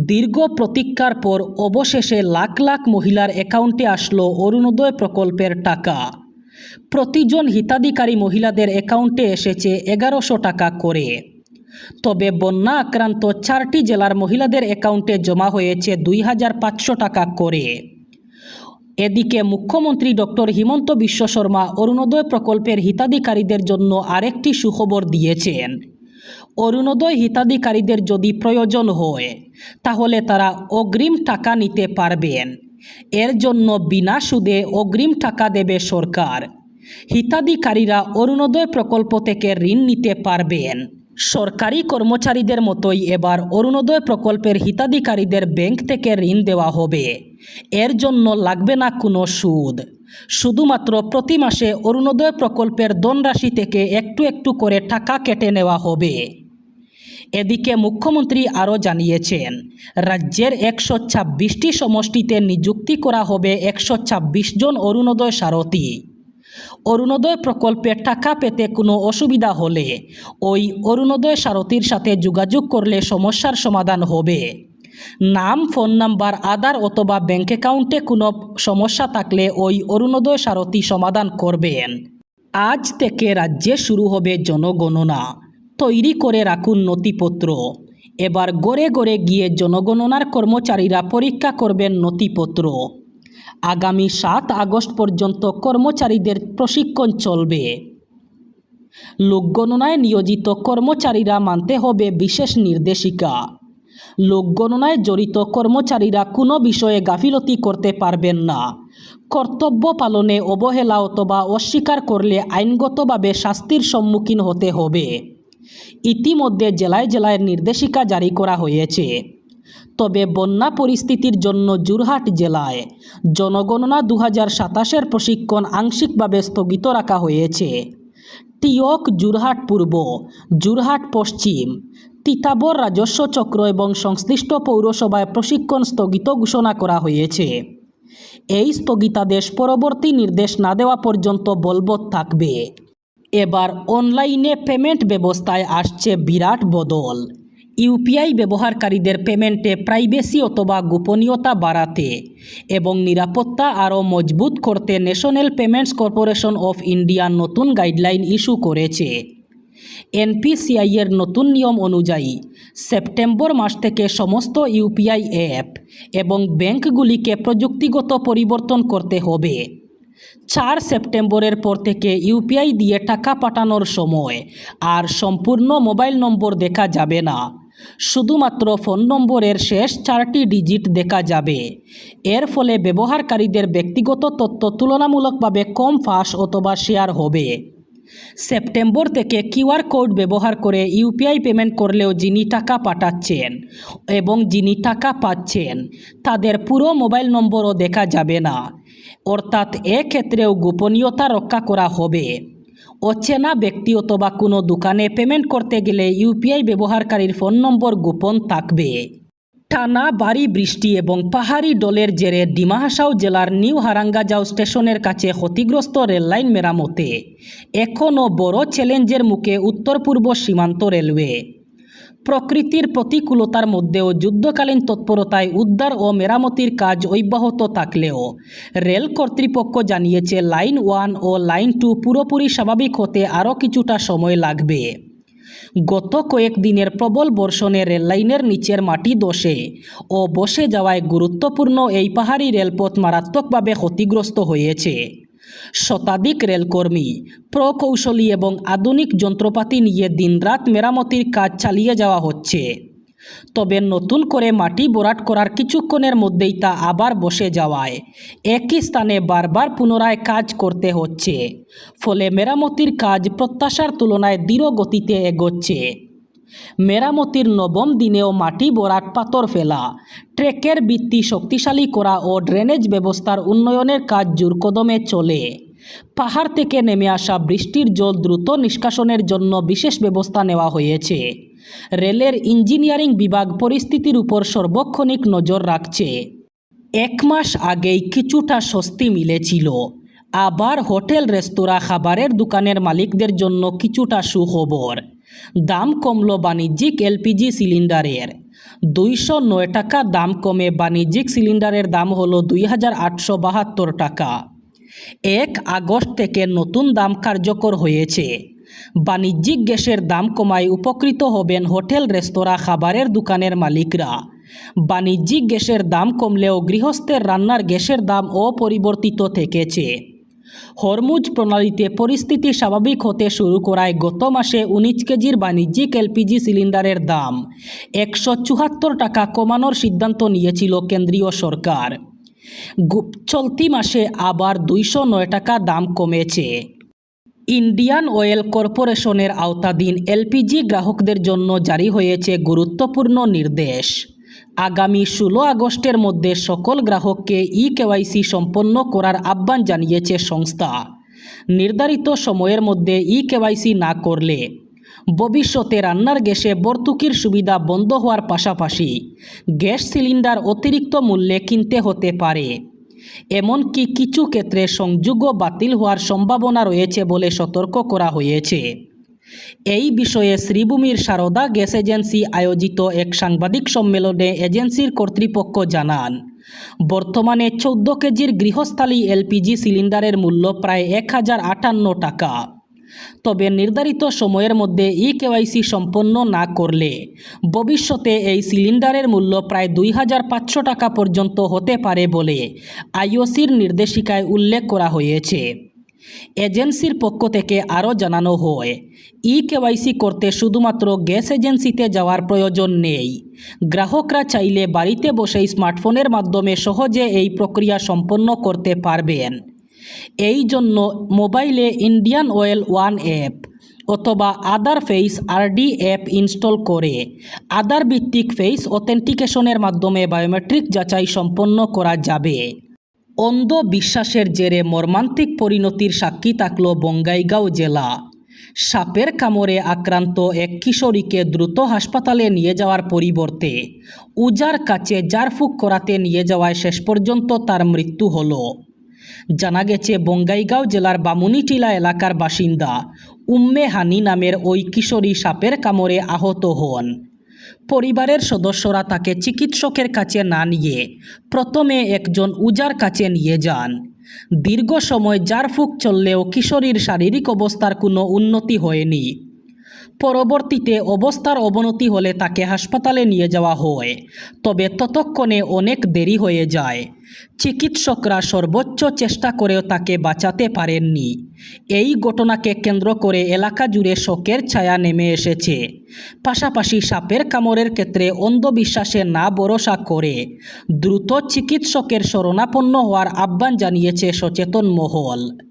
দীর্ঘ প্রতীক্ষার পর অবশেষে লাখ লাখ মহিলার অ্যাকাউন্টে আসলো অরুণোদয় প্রকল্পের টাকা। প্রতিজন হিতাধিকারী মহিলাদের অ্যাকাউন্টে এসেছে 1100 টাকা করে। তবে বন্যা আক্রান্ত 4টি জেলার মহিলাদের অ্যাকাউন্টে জমা হয়েছে 2500 টাকা করে। এদিকে মুখ্যমন্ত্রী ডক্টর হিমন্ত বিশ্ব শর্মা অরুণোদয় প্রকল্পের হিতাধিকারীদের জন্য আরেকটি সুখবর দিয়েছেন। অরুণোদয় হিতাধিকারীদের যদি প্রয়োজন হয় তাহলে তারা অগ্রিম টাকা নিতে পারবেন। এর জন্য বিনা সুদে অগ্রিম টাকা দেবে সরকার। হিতাধিকারীরা অরুণোদয় প্রকল্প থেকে ঋণ নিতে পারবেন। সরকারি কর্মচারীদের মতোই এবার অরুণোদয় প্রকল্পের হিতাধিকারীদের ব্যাংক থেকে ঋণ দেওয়া হবে। এর জন্য লাগবে না কোনো সুদ। শুধুমাত্র প্রতি মাসে অরুণোদয় প্রকল্পের ধনরাশি থেকে একটু একটু করে টাকা কেটে নেওয়া হবে। এদিকে মুখ্যমন্ত্রী আরও জানিয়েছেন, রাজ্যের 126টি সমষ্টিতে নিযুক্তি করা হবে 126 জন অরুণোদয় সারথি। অরুণোদয় প্রকল্পে টাকা পেতে কোনো অসুবিধা হলে ওই অরুণোদয় সারথির সাথে যোগাযোগ করলে সমস্যার সমাধান হবে। নাম, ফোন নাম্বার, আধার অথবা ব্যাঙ্ক অ্যাকাউন্টে কোনো সমস্যা থাকলে ওই অরুণোদয় সারথি সমাধান করবেন। আজ থেকে রাজ্যে শুরু হবে জনগণনা। তৈরি করে রাখুন নথিপত্র। এবার গড়ে গড়ে গিয়ে জনগণনার কর্মচারীরা পরীক্ষা করবেন নথিপত্র। আগামী 7 আগস্ট পর্যন্ত কর্মচারীদের প্রশিক্ষণ চলবে। লোকগণনায় নিয়োজিত কর্মচারীরা মানতে হবে বিশেষ নির্দেশিকা। লোকগণনায় জড়িত কর্মচারীরা কোনো বিষয়ে গাফিলতি করতে পারবেন না। কর্তব্য পালনে অবহেলা অথবা অস্বীকার করলে আইনগতভাবে শাস্তির সম্মুখীন হতে হবে। ইতিমধ্যে জেলায় জেলায় নির্দেশিকা জারি করা হয়েছে। তবে বন্যা পরিস্থিতির জন্য যোরহাট জেলায় জনগণনা 2027-এর প্রশিক্ষণ আংশিকভাবে স্থগিত রাখা হয়েছে। টিয়ক, যোরহাট পূর্ব, যোরহাট পশ্চিম, তিতাবর রাজস্ব চক্র এবং সংশ্লিষ্ট পৌরসভায় প্রশিক্ষণ স্থগিত ঘোষণা করা হয়েছে। এই স্থগিতাদেশ পরবর্তী নির্দেশ না দেওয়া পর্যন্ত বলবৎ থাকবে। এবার অনলাইনে পেমেন্ট ব্যবস্থায় আসছে বিরাট বদল। ইউপিআই ব্যবহারকারীদের পেমেন্টে প্রাইভেসি অথবা গোপনীয়তা বাড়াতে এবং নিরাপত্তা আরও মজবুত করতে national payments corporation of India নতুন গাইডলাইন ইস্যু করেছে। এনপিসিআই-এর নতুন নিয়ম অনুযায়ী সেপ্টেম্বর মাস থেকে সমস্ত ইউপিআই অ্যাপ এবং ব্যাংকগুলিকে প্রযুক্তিগত পরিবর্তন করতে হবে। 4 সেপ্টেম্বরের পর থেকে ইউপিআই দিয়ে টাকা পাঠানোর সময় আর সম্পূর্ণ মোবাইল নম্বর দেখা যাবে না, শুধুমাত্র ফোন নম্বরের শেষ 4টি ডিজিট দেখা যাবে। এর ফলে ব্যবহারকারীদের ব্যক্তিগত তথ্য তুলনামূলকভাবে কম ফাঁস অথবা শেয়ার হবে। সেপ্টেম্বর থেকে কিউআর কোড ব্যবহার করে ইউপিআই পেমেন্ট করলেও যিনি টাকা পাঠাচ্ছেন এবং যিনি টাকা পাচ্ছেন তাদের পুরো মোবাইল নম্বরও দেখা যাবে না। অর্থাৎ এক্ষেত্রেও গোপনীয়তা রক্ষা করা হবে। অচেনা ব্যক্তি অথবা কোনো দোকানে পেমেন্ট করতে গেলে ইউপিআই ব্যবহারকারীর ফোন নম্বর গোপন থাকবে। টানা ভারী বৃষ্টি এবং পাহাড়ি ডলের জেরে ডিমা হাসাও জেলার নিউ হারাঙ্গাজাও স্টেশনের কাছে ক্ষতিগ্রস্ত রেললাইন মেরামতে এখনও বড় চ্যালেঞ্জের মুখে উত্তর পূর্ব সীমান্ত রেলওয়ে। প্রকৃতির প্রতিকূলতার মধ্যেও যুদ্ধকালীন তৎপরতায় উদ্ধার ও মেরামতির কাজ অব্যাহত থাকলেও রেল কর্তৃপক্ষ জানিয়েছে লাইন 1 ও লাইন 2 পুরোপুরি স্বাভাবিক হতে আরও কিছুটা সময় লাগবে। গত কয়েকদিনের প্রবল বর্ষণে রেললাইনের নিচের মাটি ধসে ও বসে যাওয়ায় গুরুত্বপূর্ণ এই পাহাড়ি রেলপথ মারাত্মকভাবে ক্ষতিগ্রস্ত হয়েছে। শতাধিক রেলকর্মী, প্রকৌশলী এবং আধুনিক যন্ত্রপাতি নিয়ে দিনরাত মেরামতির কাজ চালিয়ে যাওয়া হচ্ছে। তবে নতুন করে মাটি ভরাট করার কিছুক্ষণের মধ্যেই তা আবার বসে যাওয়ায় একই স্থানে বারবার পুনরায় কাজ করতে হচ্ছে। ফলে মেরামতির কাজ প্রত্যাশার তুলনায় ধীর গতিতে এগোচ্ছে। মেরামতির 9ম দিনেও মাটি ভরাট, পাথর ফেলা, ট্র্যাকের ভিত্তি শক্তিশালী করা ও ড্রেনেজ ব্যবস্থার উন্নয়নের কাজ জোরকদমে চলে। পাহাড় থেকে নেমে আসা বৃষ্টির জল দ্রুত নিষ্কাশনের জন্য বিশেষ ব্যবস্থা নেওয়া হয়েছে। রেলের ইঞ্জিনিয়ারিং বিভাগ পরিস্থিতির উপর সার্বক্ষণিক নজর রাখছে। 1 মাস আগেই কিছুটা স্বস্তি মিলেছিল। আবার হোটেল, রেস্তোরাঁ, খাবারের দোকানের মালিকদের জন্য কিছুটা সুখবর। দাম কমল বাণিজ্যিক এলপিজি সিলিন্ডারের। 209 টাকা দাম কমে বাণিজ্যিক সিলিন্ডারের দাম হলো 2872 টাকা। 1 আগস্ট থেকে নতুন দাম কার্যকর হয়েছে। বাণিজ্যিক গ্যাসের দাম কমায় উপকৃত হবেন হোটেল, রেস্তোরাঁ, খাবারের দোকানের মালিকরা। বাণিজ্যিক গ্যাসের দাম কমলেও গৃহস্থের রান্নার গ্যাসের দাম অপরিবর্তিত থেকেছে। হরমুজ প্রণালীতে পরিস্থিতি স্বাভাবিক হতে শুরু করায় গত মাসে 19 কেজির বাণিজ্যিক এলপিজি সিলিন্ডারের দাম 174 টাকা কমানোর সিদ্ধান্ত নিয়েছিল কেন্দ্রীয় সরকার। চলতি মাসে আবার 209 টাকা দাম কমেছে। ইন্ডিয়ান অয়েল কর্পোরেশনের আওতাধীন এলপিজি গ্রাহকদের জন্য জারি হয়েছে গুরুত্বপূর্ণ নির্দেশ। আগামী 16 আগস্টের মধ্যে সকল গ্রাহককে ই-কেওয়াইসি সম্পন্ন করার আহ্বান জানিয়েছে সংস্থা। নির্ধারিত সময়ের মধ্যে ই-কেওয়াইসি না করলে ভবিষ্যতে রান্নার গ্যাসে ভর্তুকির সুবিধা বন্ধ হওয়ার পাশাপাশি গ্যাস সিলিন্ডার অতিরিক্ত মূল্যে কিনতে হতে পারে। এমনকি কিছু ক্ষেত্রে সংযোগও বাতিল হওয়ার সম্ভাবনা রয়েছে বলে সতর্ক করা হয়েছে। এই বিষয়ে শ্রীভূমির সারদা গ্যাস এজেন্সি আয়োজিত এক সাংবাদিক সম্মেলনে এজেন্সির কর্তৃপক্ষ জানান, বর্তমানে 14 কেজির গৃহস্থালী এলপিজি সিলিন্ডারের মূল্য প্রায় 1058 টাকা। তবে নির্ধারিত সময়ের মধ্যে ই-কেওয়াইসি সম্পন্ন না করলে ভবিষ্যতে এই সিলিন্ডারের মূল্য প্রায় 2500 টাকা পর্যন্ত হতে পারে বলে আইওসির নির্দেশিকায় উল্লেখ করা হয়েছে। এজেন্সির পক্ষ থেকে আরও জানানো হয়, ই-কেওয়াইসি করতে শুধুমাত্র গ্যাস এজেন্সিতে যাওয়ার প্রয়োজন নেই। গ্রাহকরা চাইলে বাড়িতে বসেই স্মার্টফোনের মাধ্যমে সহজে এই প্রক্রিয়া সম্পন্ন করতে পারবেন। এই জন্য মোবাইলে ইন্ডিয়ান অয়েল ওয়ান অ্যাপ অথবা আধার ফেস আরডি অ্যাপ ইনস্টল করে আধার ভিত্তিক ফেস অথেন্টিকেশনের মাধ্যমে বায়োমেট্রিক যাচাই সম্পন্ন করা যাবে। অন্ধ বিশ্বাসের জেরে মর্মান্তিক পরিণতির সাক্ষী থাকল বঙ্গাইগাঁও জেলা। সাপের কামড়ে আক্রান্ত এক কিশোরীকে দ্রুত হাসপাতালে নিয়ে যাওয়ার পরিবর্তে উজার কাছে ঝাড়ফুঁক করাতে নিয়ে যাওয়ায় শেষ পর্যন্ত তার মৃত্যু হলো। জানা গেছে, বঙ্গাইগাঁও জেলার বামুনিটিলা এলাকার বাসিন্দা উম্মে হানি নামের ওই কিশোরী সাপের কামড়ে আহত হন। পরিবারের সদস্যরা তাকে চিকিৎসকের কাছে না নিয়ে প্রথমে একজন উজার কাছে নিয়ে যান। দীর্ঘ সময় ঝাড়ফুঁক চললেও কিশোরীর শারীরিক অবস্থার কোনো উন্নতি হয়নি। পরবর্তীতে অবস্থার অবনতি হলে তাকে হাসপাতালে নিয়ে যাওয়া হয়, তবে ততক্ষণে অনেক দেরি হয়ে যায়। চিকিৎসকরা সর্বোচ্চ চেষ্টা করেও তাকে বাঁচাতে পারেননি। এই ঘটনাকে কেন্দ্র করে এলাকা জুড়ে শোকের ছায়া নেমে এসেছে। পাশাপাশি সাপের কামড়ের ক্ষেত্রে অন্ধবিশ্বাসে না ভরসা করে দ্রুত চিকিৎসকের শরণাপন্ন হওয়ার আহ্বান জানিয়েছে সচেতন মহল।